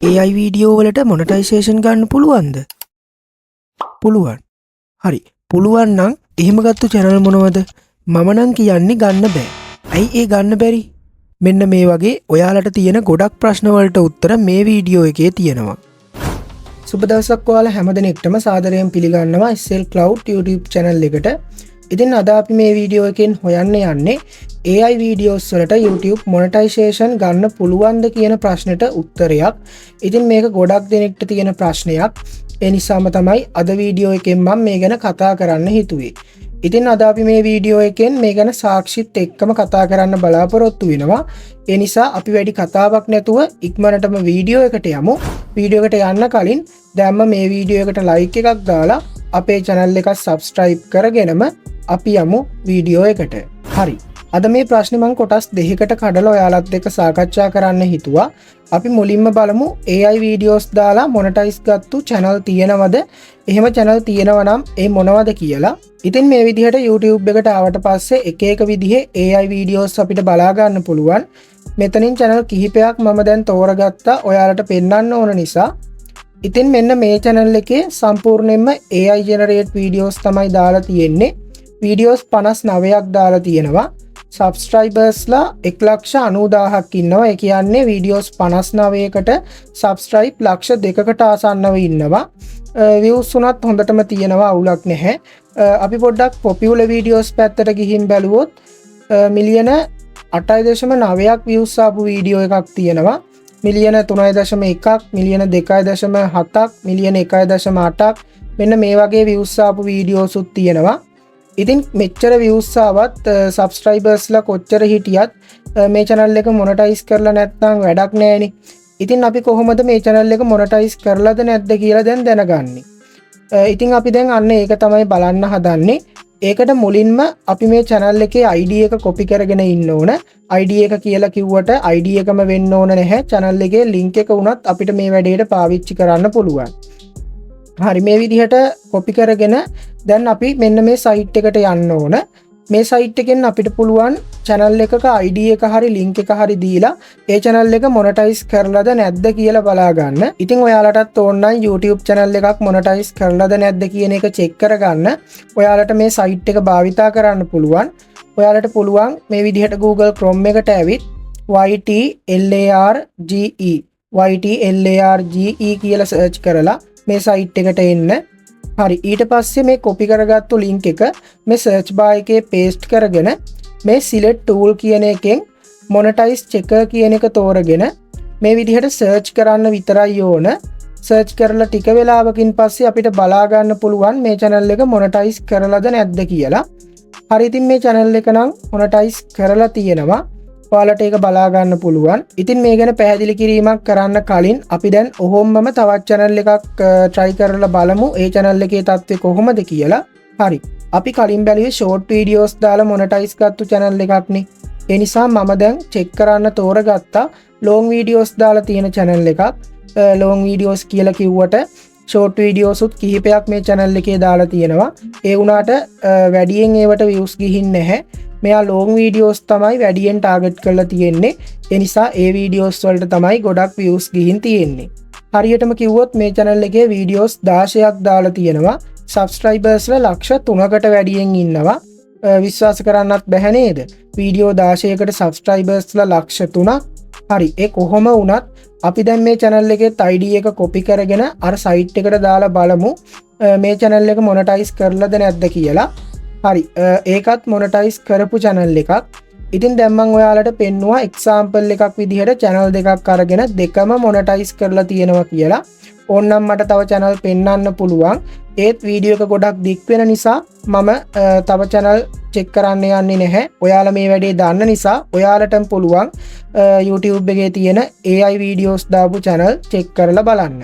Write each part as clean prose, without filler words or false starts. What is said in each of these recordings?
AI video වලට monetisation ගන්න පුළුවන්ද? පුළුවන්. හරි. පුළුවන් නම් එහෙම ගත්තු channel මොනවද? මම නම් කියන්නේ ගන්න බෑ. ඇයි ඒ ගන්න බැරි? මෙන්න මේ වගේ ඔයාලට තියෙන ගොඩක් ප්‍රශ්න වලට උත්තර මේ වීඩියෝ එකේ තියෙනවා. සුබ දවසක් ඔයාලා හැමදෙනෙක්ටම සාදරයෙන් පිළිගන්නවා SL Cloud YouTube channel එකට. ඉතින් අද අපි මේ වීඩියෝ එකෙන් හොයන්න යන්නේ AI videos වලට YouTube monetization ගන්න පුළුවන්ද කියන ප්‍රශ්නෙට උත්තරයක්. ඉතින් මේක ගොඩක් දෙනෙක්ට තියෙන ප්‍රශ්නයක්. ඒ නිසාම තමයි අද වීඩියෝ එකෙන් මම මේ ගැන කතා කරන්න හිතුවේ. ඉතින් අද අපි මේ වීඩියෝ එකෙන් මේ ගැන සාක්ෂිත් එක්කම කතා කරන්න බලාපොරොත්තු වෙනවා. ඒ නිසා අපි වැඩි කතාවක් නැතුව ඉක්මනටම වීඩියෝ එකට යමු. වීඩියෝ එකට යන්න කලින් දැන්ම මේ වීඩියෝ එකට like එකක් දාලා අපේ channel එක subscribe කරගෙනම අපි යමු වීඩියෝ එකට. හරි. අද මේ ප්‍රශ්නේ මම කොටස් දෙකකට කඩලා ඔයාලත් එක්ක සාකච්ඡා කරන්න හිතුවා. අපි මුලින්ම බලමු AI videos දාලා monetize ගත්තු channel තියෙනවද? එහෙම channel තියෙනවා නම් ඒ මොනවද කියලා. ඉතින් මේ විදිහට YouTube එකට ආවට පස්සේ එක එක විදිහේ AI videos අපිට බලා ගන්න පුළුවන්. මෙතනින් channel කිහිපයක් මම දැන් තෝරගත්තා ඔයාලට පෙන්වන්න ඕන නිසා. ඉතින් මෙන්න මේ channel එකේ සම්පූර්ණයෙන්ම AI generate videos තමයි දාලා තියෙන්නේ. videos 59ක් දාලා තියෙනවා. subscribers ලා 1,90,000ක් ඉන්නවා. ඒ කියන්නේ videos 59කට subscribe 200,000කට ආසන්නව ඉන්නවා. views උනත් හොඳටම තියෙනවා, අවුලක් නැහැ. අපි පොඩ්ඩක් popular videos පැත්තට ගිහින් බැලුවොත් මිලියන 8.9ක් views ආපු වීඩියෝ එකක් තියෙනවා. මිලියන 3.1ක්, මිලියන 2.7ක්, මිලියන 1.8ක් මෙන්න මේ වගේ views ආපු වීඩියෝස් උත් තියෙනවා. ඉතින් මෙච්චර views ආවත් subscribers ලා කොච්චර හිටියත් මේ channel එක monetize කරලා නැත්නම් වැඩක් නැහැනේ. ඉතින් අපි කොහොමද මේ channel එක monetize කරලාද නැද්ද කියලා දැන් දැනගන්නේ. ඉතින් අපි දැන් අන්න ඒක තමයි බලන්න හදන්නේ. ඒකට මුලින්ම අපි මේ channel එකේ ID එක copy කරගෙන ඉන්න ඕන. ID එක කියලා කිව්වට ID එකම වෙන්න ඕන නැහැ. channel එකේ link එක උනත් අපිට මේ වැඩේට පාවිච්චි කරන්න පුළුවන්. හරි, මේ විදිහට copy කරගෙන දැන් අපි මෙන්න මේ site එකට යන්න ඕන. මේ site එකෙන් අපිට පුළුවන් channel එකක ID එක හරි link එක හරි දීලා ඒ channel එක monetize කරලාද නැද්ද කියලා බලා ගන්න. ඉතින් ඔයාලටත් ඕන නම් YouTube channel එකක් monetize කරලාද නැද්ද කියන එක check කරගන්න ඔයාලට මේ site එක භාවිතා කරන්න පුළුවන්. ඔයාලට පුළුවන් මේ විදිහට Google Chrome එකට ඇවිත් YTLARGE කියලා search කරලා මේ site එකට එන්න. හරි, ඊට පස්සේ මේ copy කරගත්තු link එක මේ search bar එකේ paste කරගෙන මේ select tool කියන එකෙන් monetize checker කියන එක තෝරගෙන මේ විදිහට search කරන්න විතරයි ඕන. search කරලා ටික වෙලාවකින් පස්සේ අපිට බලා ගන්න පුළුවන් මේ channel එක monetize කරලාද නැද්ද කියලා. හරි, ඉතින් මේ channel එක නම් monetize කරලා තියෙනවා. ඔයාලට ඒක බලා ගන්න පුළුවන්. ඉතින් මේ ගැන පැහැදිලි කිරීමක් කරන්න කලින් අපි දැන් ඔහොමම තවත් channel එකක් try කරලා බලමු ඒ channel එකේ තත්ත්වය කොහොමද කියලා. හරි. අපි කලින් බැලුවේ short videos දාලා monetize ගත්තු channel එකක්නේ. ඒ නිසා මම දැන් check කරන්න තෝරගත්තා long videos දාලා තියෙන channel එකක්. long videos කියලා කිව්වට short videos උත් කිහිපයක් මේ channel එකේ දාලා තියෙනවා. ඒ වුණාට වැඩියෙන් ඒවට views ගිහින් නැහැ. මෙයා long videos තමයි වැඩියෙන් target කරලා තියෙන්නේ. ඒ නිසා ඒ videos වලට තමයි ගොඩක් views ගිහින් තියෙන්නේ. හරියටම කිව්වොත් මේ channel එකේ videos 16ක් දාලා තියෙනවා. subscribers ලා ලක්ෂ 3කට වැඩියෙන් ඉන්නවා. විශ්වාස කරන්නත් බැහැ නේද? video 16කට subscribers ලා ලක්ෂ 3ක්. හරි, ඒ කොහොම වුණත් අපි දැන් මේ channel එකේ ID එක copy කරගෙන අර site එකට දාලා බලමු මේ channel එක monetize කරලාද නැද්ද කියලා. හරි, ඒකත් monetize කරපු channel එකක්. ඉතින් දැන් මම ඔයාලට පෙන්නුවා example එකක් විදිහට channel දෙකක් අරගෙන දෙකම monetize කරලා තියෙනවා කියලා. ඕනනම් මට තව channel පෙන්වන්න පුළුවන්. ඒත් වීඩියෝ එක ගොඩක් දික් වෙන නිසා මම තව channel check කරන්න යන්නේ නැහැ. ඔයාලා මේ වැඩේ දන්න නිසා ඔයාලටම පුළුවන් YouTube එකේ තියෙන AI videos දාපු channel check කරලා බලන්න.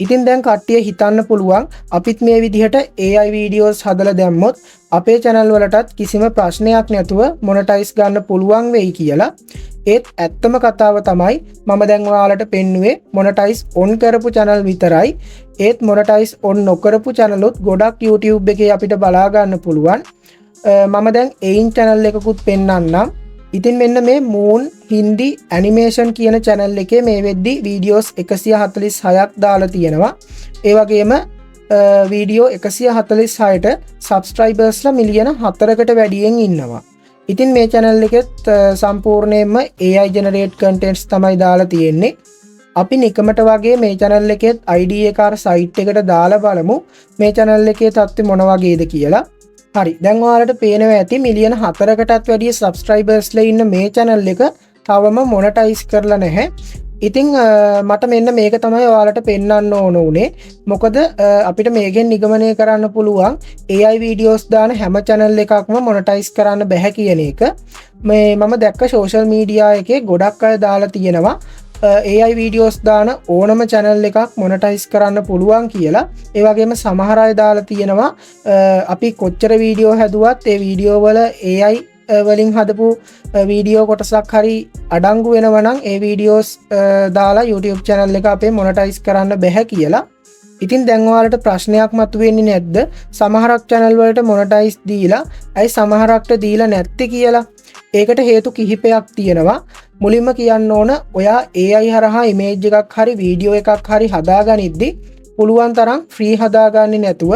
ඉතින් දැන් කට්ටිය හිතන්න පුළුවන් අපිත් මේ විදිහට AI videos හදලා දැම්මොත් අපේ channel වලටත් කිසිම ප්‍රශ්නයක් නැතුව monetize ගන්න පුළුවන් වෙයි කියලා. ඒත් ඇත්තම කතාව තමයි මම දැන් ඔයාලට පෙන්නුවේ monetize on කරපු channel විතරයි. ඒත් monetize on නොකරපු channel උත් ගොඩක් YouTube එකේ අපිට බලා ගන්න පුළුවන්. මම දැන් එයින් channel එකකුත් පෙන්වන්නම්. ඉතින් මෙන්න මේ මූන් හින්දි ඇනිමේෂන් කියන channel එකේ මේ වෙද්දි වීඩියෝස් 146ක් දාලා තියෙනවා. ඒ වගේම වීඩියෝ 146ට සබස්ක්‍රයිබර්ස්ලා මිලියන 4කට වැඩියෙන් ඉන්නවා. ඉතින් මේ channel එකෙත් සම්පූර්ණයෙන්ම AI generate contents තමයි දාලා තියෙන්නේ. අපි නිකමට වගේ මේ channel එකෙත් ID එක අර site එකට දාලා බලමු මේ channel එකේ තත්ත්වය මොන වගේද කියලා. හරි, දැන් ඔයාලට පේනවා ඇති මිලියන 4කටත් වැඩිය සබස්ක්‍රයිබර්ස්ලා ඉන්න මේ channel එක තවම මොනටයිස් කරලා නැහැ. ඉතින් මට මෙන්න මේක තමයි ඔයාලට පෙන්වන්න ඕන උනේ. මොකද අපිට මේකෙන් නිගමනය කරන්න පුළුවන් AI videos දාන හැම channel එකක්ම මොනටයිස් කරන්න බැහැ කියන එක. මේ මම දැක්ක social media එකේ ගොඩක් අය දාලා තියෙනවා AI videos දාන ඕනම channel එකක් මොනටයිස් කරන්න පුළුවන් කියලා. ඒ වගේම සමහර අය දාලා තියෙනවා අපි කොච්චර වීඩියෝ හැදුවත් ඒ වීඩියෝ වල AI වලින් හදපු වීඩියෝ කොටසක් හරි අඩංගු වෙනවා නම් ඒ වීඩියෝස් දාලා YouTube channel එක අපේ මොනටයිස් කරන්න බැහැ කියලා. ඉතින් දැන් ඔයාලට ප්‍රශ්නයක් මතුවෙන්නේ නැද්ද? සමහරක් channel වලට මොනටයිස් දීලා ඇයි සමහරක්ට දීලා නැත්තේ කියලා? ඒකට හේතු කිහිපයක් තියෙනවා. මුලින්ම කියන්න ඕන ඔයා AI හරහා image එකක් හරි වීඩියෝ එකක් හරි හදාගනිද්දි පුළුවන් තරම් ෆ්‍රී හදාගන්නේ නැතුව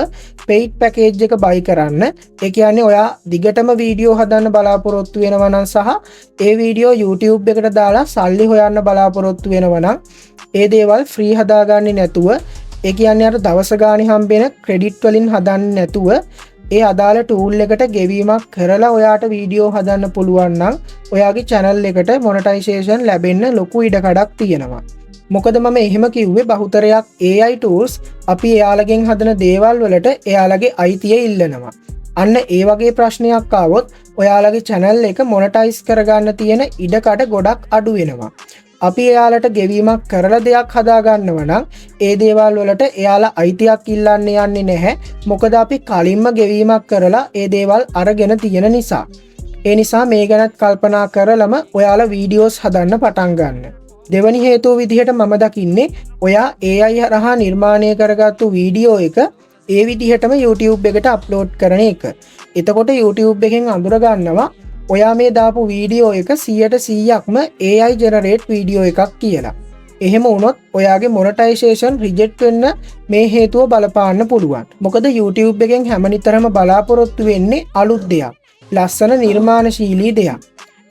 paid package එක buy කරන්න. ඒ කියන්නේ ඔයා දිගටම වීඩියෝ හදන්න බලාපොරොත්තු වෙනවා නම් සහ ඒ වීඩියෝ YouTube එකට දාලා සල්ලි හොයන්න බලාපොරොත්තු වෙනවා නම් ඒ දේවල් ෆ්‍රී හදාගන්නේ නැතුව ඒ කියන්නේ අර දවස ගානේ හම්බෙන ක්‍රෙඩිට් වලින් හදන්නේ නැතුව ඒ අදාළ ටූල් එකට ගෙවීමක් කරලා ඔයාට වීඩියෝ හදන්න පුළුවන් නම් ඔයාගේ channel එකට monetization ලැබෙන්න ලොකු ඉඩකඩක් තියෙනවා. මොකද මම එහෙම කිව්වේ බහුතරයක් AI tools අපි එයාලගෙන් හදන දේවල් වලට එයාලගේ අයිතිය ඉල්ලනවා. අන්න ඒ වගේ ප්‍රශ්නයක් ආවොත් ඔයාලගේ channel එක monetize කරගන්න තියෙන ඉඩකඩ ගොඩක් අඩු වෙනවා. අපි එයාලට ගෙවීමක් කරලා දෙයක් හදාගන්නව නම් ඒ දේවල් වලට එයාලා අයිතියක් ඉල්ලන්න යන්නේ නැහැ. මොකද අපි කලින්ම ගෙවීමක් කරලා ඒ දේවල් අරගෙන තියෙන නිසා. ඒ නිසා මේ ගැනත් කල්පනා කරලම ඔයාලා වීඩියෝස් හදන්න පටන් ගන්න. දෙවැනි හේතුව විදිහට මම දකින්නේ ඔයා AI හරහා නිර්මාණය කරගත්තු වීඩියෝ එක ඒ විදිහටම YouTube එකට අප්ලෝඩ් කරන එක. එතකොට YouTube එකෙන් අඳුර ගන්නවා ඔයා මේ දාපු වීඩියෝ එක 100%ක්ම AI generate වීඩියෝ එකක් කියලා. එහෙම වුණොත් ඔයාගේ monetization reject වෙන්න මේ හේතුව බලපාන්න පුළුවන්. මොකද YouTube එකෙන් හැමනිතරම බලාපොරොත්තු වෙන්නේ අලුත් දෙයක්, ලස්සන නිර්මාණශීලී දෙයක්.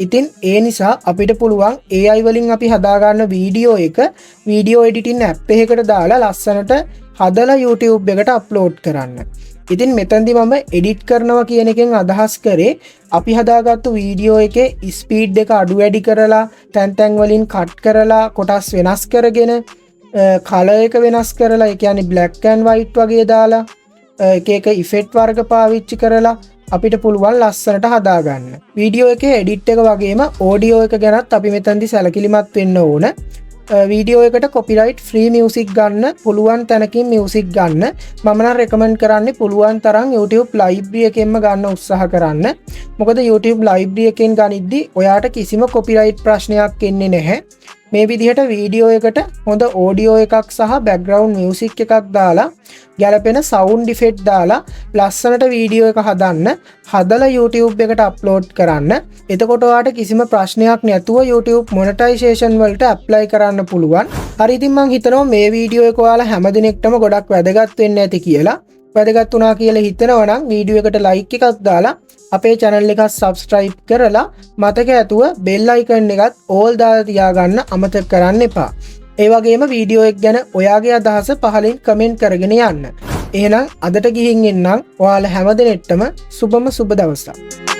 ඉතින් ඒ නිසා අපිට පුළුවන් AI වලින් අපි හදාගන්න වීඩියෝ එක වීඩියෝ එඩිටින් ඇප් එකකට දාලා ලස්සනට හදලා YouTube එකට අප්ලෝඩ් කරන්න. ඉතින් මෙතනදි මම එඩිට් කරනවා කියන එකෙන් අදහස් කරේ අපි හදාගත්තු වීඩියෝ එකේ ස්පීඩ් එක අඩු වැඩි කරලා තැන් තැන් වලින් කට් කරලා කොටස් වෙනස් කරගෙන කලර් එක වෙනස් කරලා ඒ කියන්නේ black and white වගේ දාලා එක එක ඉෆෙක්ට් වර්ග පාවිච්චි කරලා අපිට පුළුවන් ලස්සනට හදාගන්න. වීඩියෝ එකේ එඩිට් එක වගේම ඔඩියෝ එක ගැනත් අපි මෙතනදි සැලකිලිමත් වෙන්න ඕන. වීඩියෝ එකට කොපිරයිට් ෆ්‍රී මියුසික් ගන්න පුළුවන් තැනකින් මියුසික් ගන්න. මම නම් රෙකමන්ඩ් කරන්නේ පුළුවන් තරම් YouTube library එකෙන්ම ගන්න උත්සාහ කරන්න. මොකද YouTube library එකෙන් ගනිද්දි ඔයාට කිසිම කොපිරයිට් ප්‍රශ්නයක් එන්නේ නැහැ. මේ විදිහට වීඩියෝ එකට හොඳ ඔඩියෝ එකක් සහ බෑග්ග්‍රවුන්ඩ් මියුසික් එකක් දාලා ගැලපෙන සවුන්ඩ් ඉෆෙක්ට් දාලා ලස්සනට වීඩියෝ එක හදන්න. හදලා YouTube එකට අප්ලෝඩ් කරන්න. එතකොට ඔයාට කිසිම ප්‍රශ්නයක් නැතුව YouTube monetization වලට apply කරන්න පුළුවන්. හරි, ඉතින් මම හිතනවා මේ වීඩියෝ එක ඔයාලා හැමදෙනෙක්ටම ගොඩක් වැදගත් වෙන්න ඇති කියලා. වැදගත් වුණා කියලා හිතනවා නම් වීඩියෝ එකට like එකක් දාලා අපේ channel එක subscribe කරලා මතක ඇතුව bell icon එකත් all දාලා තියාගන්න අමතක කරන්න එපා. ඒ වගේම වීඩියෝ එක ගැන ඔයාගේ අදහස පහලින් කමෙන්ට් කරගෙන යන්න. එහෙනම් අදට ගිහින් එන්නම්. ඔයාලා හැමදෙනෙක්ටම සුබම සුබ දවසක්.